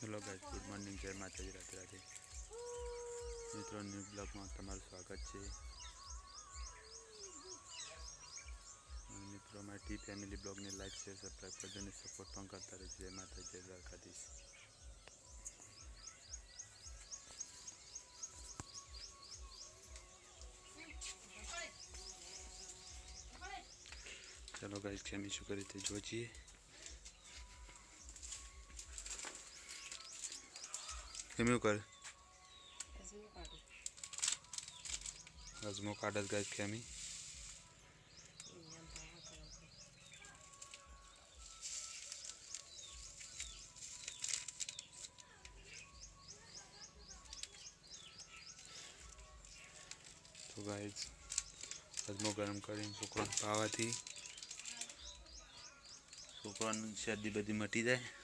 Hello guys, good morning, જય માતાજી, રાધે રાધે મિત્રો. ન્યૂ બ્લોગમાં તમારું સ્વાગત છે. મિત્રો, મારી ટી ફેમિલી બ્લોગને લાઈક શેર સબસ્ક્રાઈબ કરજો અને સપોર્ટ પણ કરતા રહેજો. જય માતાજી, જય દ્વારકાધીશ. ચલો ગાઈસ, કેમી શું કરી તે જોજીએ. કેમ કરે અજમો કાઢત ગાઈસ કેમી. તો ગાઈસ અજમો ગરમ કરીને છોકરાને પાવાથી છોકરાની શરદી બધી મટી જાય.